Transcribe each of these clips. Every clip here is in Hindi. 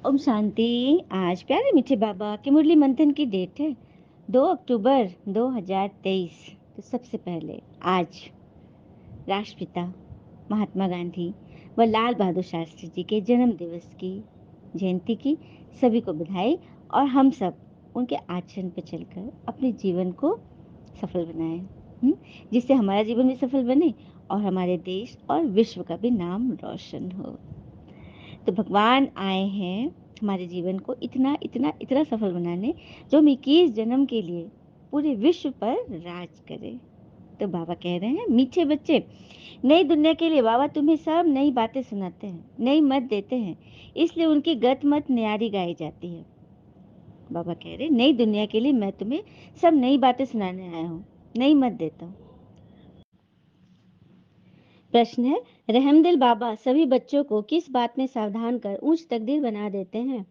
ओम शांति। आज प्यारे मीठे बाबा के मुरली मंथन की डेट है 2 अक्टूबर 2023। तो सबसे पहले आज राष्ट्रपिता महात्मा गांधी व लाल बहादुर शास्त्री जी के जन्म दिवस की जयंती की सभी को बधाई। और हम सब उनके आचरण पर चलकर अपने जीवन को सफल बनाएं, जिससे हमारा जीवन भी सफल बने और हमारे देश और विश्व का भी नाम रोशन हो। तो भगवान आए हैं हमारे जीवन को इतना इतना इतना सफल बनाने, जो हम 21 जन्म के लिए पूरे विश्व पर राज करे। तो बाबा कह रहे हैं, मीठे बच्चे, नई दुनिया के लिए बाबा तुम्हें सब नई बातें सुनाते हैं, नई मत देते हैं, इसलिए उनकी गत मत न्यारी गाई जाती है। बाबा कह रहे, नई दुनिया के लिए मैं तुम्हें सब नई बातें सुनाने आया हूँ, नई मत देता हूँ। प्रश्न है, रहमदिल बाबा सभी बच्चों को किस बात में सावधान कर ऊंच तकदीर बना देते हैं?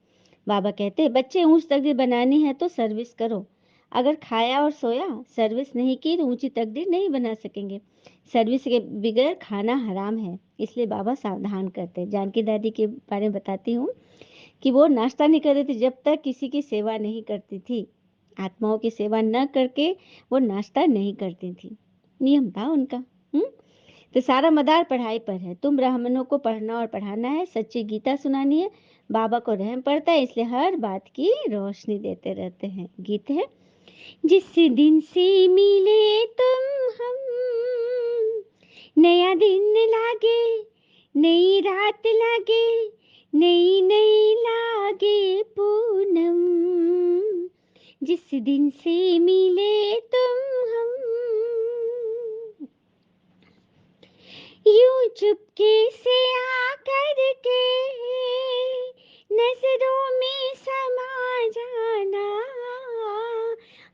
बाबा कहते हैं, बच्चे ऊंच तकदीर बनानी है तो सर्विस करो। अगर खाया और सोया, सर्विस नहीं की तो ऊंची तकदीर नहीं बना सकेंगे। सर्विस के बगैर खाना हराम है, इसलिए बाबा सावधान करते हैं। जानकी दादी के बारे में बताती हूँ कि वो नाश्ता नहीं कर रही थी जब तक किसी की सेवा नहीं करती थी। आत्माओं की सेवा न करके वो नाश्ता नहीं करती थी, नियम था उनका। तो सारा मदार पढ़ाई पर है। तुम ब्राह्मणों को पढ़ना और पढ़ाना है, सच्ची गीता सुनानी है। बाबा को रहम पड़ता है, इसलिए हर बात की रोशनी देते रहते हैं। गीत है, जिस दिन से मिले तुम हम, नया दिन लागे, नई रात लागे, नई नई लागे पूनम। जिस दिन से मिले तुम हम, यूं चुपके से आकर के नजरों में समा जाना,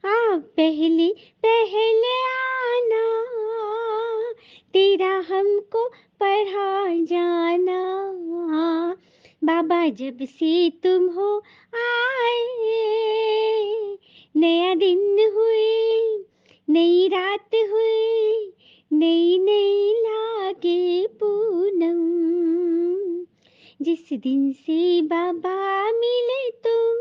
आप पहले पहले आना, तेरा हमको पढ़ा जाना। बाबा जब से तुम हो आए, नया दिन हुए, नई रात हुई, नई नई लागे पूनम। जिस दिन से बाबा मिले तुम।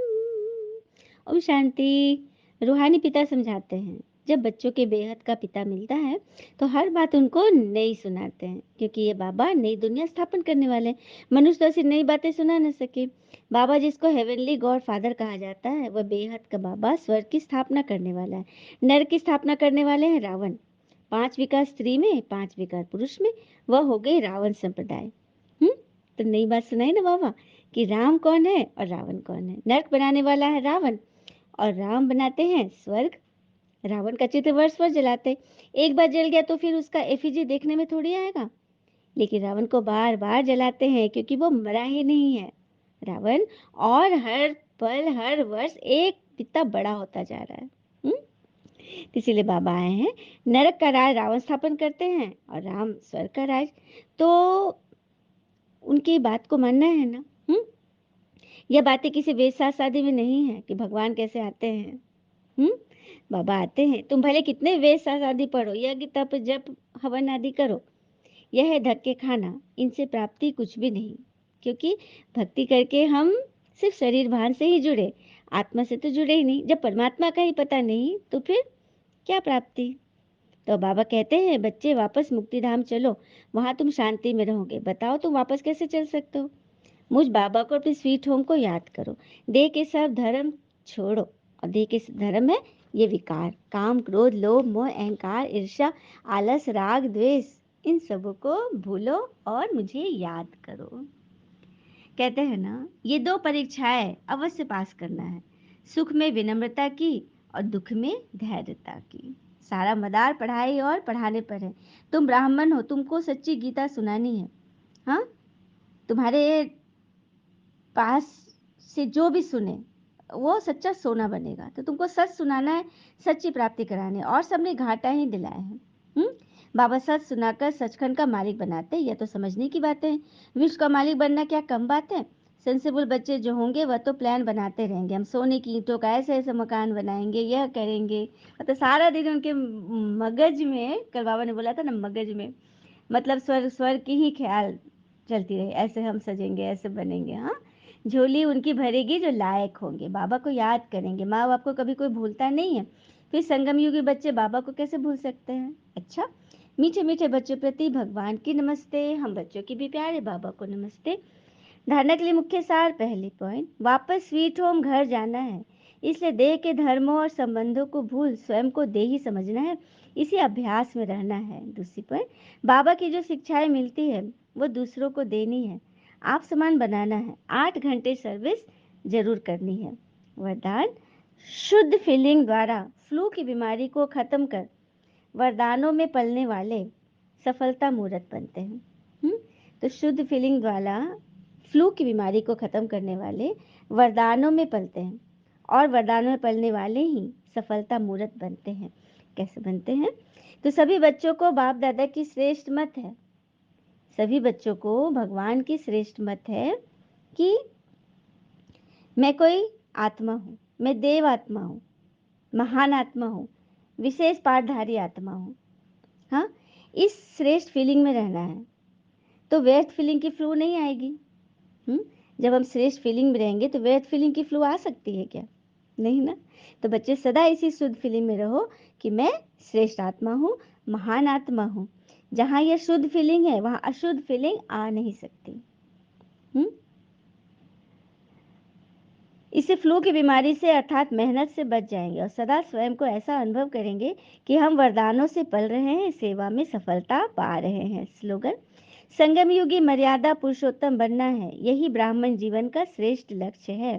ओम शांति। रूहानी पिता समझाते हैं, जब बच्चों के बेहद का पिता मिलता है तो हर बात उनको नई सुनाते हैं, क्योंकि ये बाबा नई दुनिया स्थापन करने वाले हैं। मनुष्य तो ऐसी नई बातें सुना न सके। बाबा जिसको हेवनली गॉड फादर कहा जाता है, वह बेहद का बाबा स्वर्ग की स्थापना करने वाला है। नरक की स्थापना करने वाले हैं रावण। 5 विकार स्त्री में, 5 विकार पुरुष में, वह हो गई रावण संप्रदाय। तो नई बात सुनाई ना बाबा कि राम कौन है और रावण कौन है। नरक बनाने वाला है रावण और राम बनाते हैं स्वर्ग। रावण का चित्र वर्ष वर्ष जलाते, एक बार जल गया तो फिर उसका एफिजी देखने में थोड़ी आएगा। लेकिन रावण को बार बार जलाते हैं क्योंकि वो मरा ही नहीं है रावण, और हर पल हर वर्ष एक पिता बड़ा होता जा रहा है। इसीलिए बाबा आए हैं, नरक का राज रावण स्थापन करते हैं और राम स्वर्ग का राज। तो उनकी बात को मानना है ना। यह बातें किसी वेद शास्त्र में नहीं है कि भगवान कैसे आते हैं। बाबा आते हैं, तुम भले कितने वेद शास्त्र आदि पढ़ो, यज्ञ तप जप हवन आदि करो, यह है धक्के खाना, इनसे प्राप्ति कुछ भी नहीं। क्योंकि भक्ति करके हम सिर्फ शरीर भान से ही जुड़े, आत्मा से तो जुड़े ही नहीं। जब परमात्मा का ही पता नहीं तो फिर क्या प्राप्ति। तो बाबा कहते हैं, बच्चे वापस मुक्ति धाम चलो, वहां तुम शांति में रहोगे। बताओ तुम वापस कैसे चल सकते हो? मुझ बाबा को, अपने स्वीट होम को याद करो। देह के सब धर्म छोड़ो, और देह के धर्म है ये विकार, काम क्रोध लोभ मोह अहंकार ईर्ष्या आलस राग द्वेष, इन सबों को भूलो और मुझे याद करो। कहते हैं ना, ये 2 परीक्षाएं अवश्य पास करना है, सुख में विनम्रता की और दुख में धैर्यता की। सारा मदार पढ़ाई और पढ़ाने पर है। तुम ब्राह्मण हो, तुमको सच्ची गीता सुनानी है। हाँ, तुम्हारे पास से जो भी सुने वो सच्चा सोना बनेगा। तो तुमको सच सुनाना है, सच्ची प्राप्ति करानी है, और सबने घाटा ही दिलाया है। बाबा सच सुनाकर सचखंड का मालिक बनाते, यह तो समझने की बात है। विश्व का मालिक बनना क्या कम बात है। सेंसिबल बच्चे जो होंगे वह तो प्लान बनाते रहेंगे, हम सोने की ईंटों का ऐसे ऐसे मकान बनाएंगे, यह करेंगे। मतलब सारा दिन उनके मगज में, कल बाबा ने बोला था ना, मगज में मतलब स्वर्ग स्वर्ग की ही ख्याल चलती रही, ऐसे हम सजेंगे, ऐसे बनेंगे। हाँ, झोली उनकी भरेगी जो लायक होंगे, बाबा को याद करेंगे। माँ बाप को कभी कोई भूलता नहीं है, फिर संगम युगी बच्चे बाबा को कैसे भूल सकते हैं। अच्छा, मीठे मीठे बच्चों प्रति भगवान की नमस्ते, हम बच्चों की भी प्यारे बाबा को नमस्ते। धारणा के लिए मुख्य सार, पहली पॉइंट, वापस स्वीट होम घर जाना है, इसलिए देह के धर्मों और संबंधों को भूल स्वयं को देही समझना है, इसी अभ्यास में रहना है। दूसरी पॉइंट, बाबा की जो शिक्षाएं मिलती है वो दूसरों को देनी है, आप समान बनाना है, 8 घंटे सर्विस जरूर करनी है। वरदान, शुद्ध फीलिंग द्वारा फ्लू की बीमारी को खत्म कर वरदानों में पलने वाले सफलता मूर्त बनते हैं। तो शुद्ध फीलिंग द्वारा फ्लू की बीमारी को खत्म करने वाले वरदानों में पलते हैं और वरदानों में पलने वाले ही सफलता मूर्त बनते हैं। कैसे बनते हैं? तो सभी बच्चों को बाप दादा की श्रेष्ठ मत है, सभी बच्चों को भगवान की श्रेष्ठ मत है कि मैं कोई आत्मा हूँ, मैं देव आत्मा हूँ, महान आत्मा हूँ, विशेष पाठधारी आत्मा हूँ। हाँ, इस श्रेष्ठ फीलिंग में रहना है, तो व्यर्थ फीलिंग की फ्लू नहीं आएगी। जब हम श्रेष्ठ फीलिंग में रहेंगे तो व्यर्थ फीलिंग की फ्लू आ सकती है क्या? नहीं ना। तो बच्चे सदा इसी शुद्ध फीलिंग में रहो कि मैं श्रेष्ठ आत्मा हूँ, महान आत्मा हूँ। जहाँ यह शुद्ध फीलिंग है वहाँ अशुद्ध फीलिंग आ नहीं सकती। इससे फ्लू की बीमारी से अर्थात मेहनत से बच जाएंगे और सदा स्वयं को ऐसा अनुभव करेंगे कि हम वरदानों से पल रहे हैं, सेवा में सफलता पा रहे हैं। स्लोगन, संगम युगी मर्यादा पुरुषोत्तम बनना है, यही ब्राह्मण जीवन का श्रेष्ठ लक्ष्य है।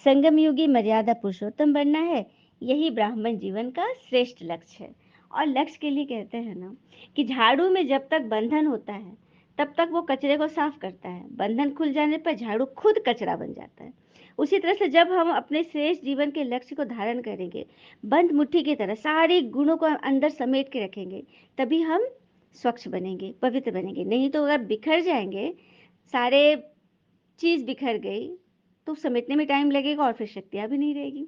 संगम युगी मर्यादा पुरुषोत्तम बनना है, यही ब्राह्मण जीवन का श्रेष्ठ लक्ष्य है। और लक्ष्य के लिए कहते हैं ना कि झाड़ू में जब तक बंधन होता है तब तक वो कचरे को साफ करता है, बंधन खुल जाने पर झाड़ू खुद कचरा बन जाता है। उसी तरह से जब हम अपने श्रेष्ठ जीवन के लक्ष्य को धारण करेंगे, बंद मुट्ठी की तरह सारे गुणों को अंदर समेट के रखेंगे, तभी हम स्वच्छ बनेंगे, पवित्र बनेंगे। नहीं तो अगर बिखर जाएंगे, सारे चीज बिखर गई तो समेटने में टाइम लगेगा और फिर शक्तियां भी नहीं रहेगी।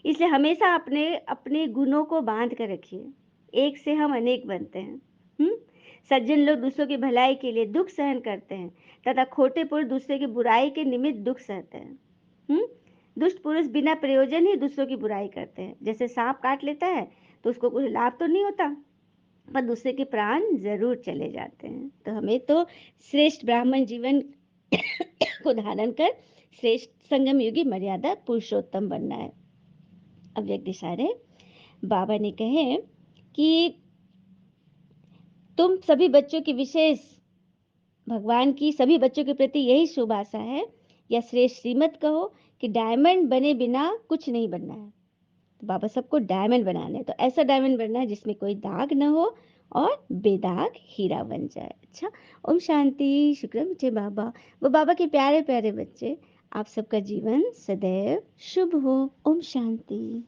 इसलिए हमेशा अपने अपने गुणों को बांध कर रखिए, एक से हम अनेक बनते हैं। सज्जन लोग दूसरों की भलाई के लिए दुख सहन करते हैं तथा खोटे पुरुष दूसरे की बुराई के निमित्त दुख सहते हैं। दुष्ट पुरुष बिना प्रयोजन ही दूसरों की बुराई करते हैं। जैसे सांप काट लेता है तो उसको कुछ लाभ तो नहीं होता, पर दूसरे के प्राण जरूर चले जाते हैं। तो हमें तो श्रेष्ठ ब्राह्मण जीवन को धारण कर श्रेष्ठ संगम युगी मर्यादा पुरुषोत्तम बनना है। अव्यक्त इशारे बाबा ने कहे कि तुम सभी बच्चों की विशेष भगवान की सभी बच्चों के प्रति यही शुभ आशा है, या श्रेष्ठ श्रीमत कहो कि डायमंड बने बिना कुछ नहीं बनना है। तो बाबा सबको डायमंड बनाना है, तो ऐसा डायमंड बनना है जिसमें कोई दाग न हो और बेदाग हीरा बन जाए। अच्छा, ओम शांति। शुक्र मीठे बाबा, वो बाबा के प्यारे प्यारे बच्चे, आप सबका जीवन सदैव शुभ हो। ओम शांति।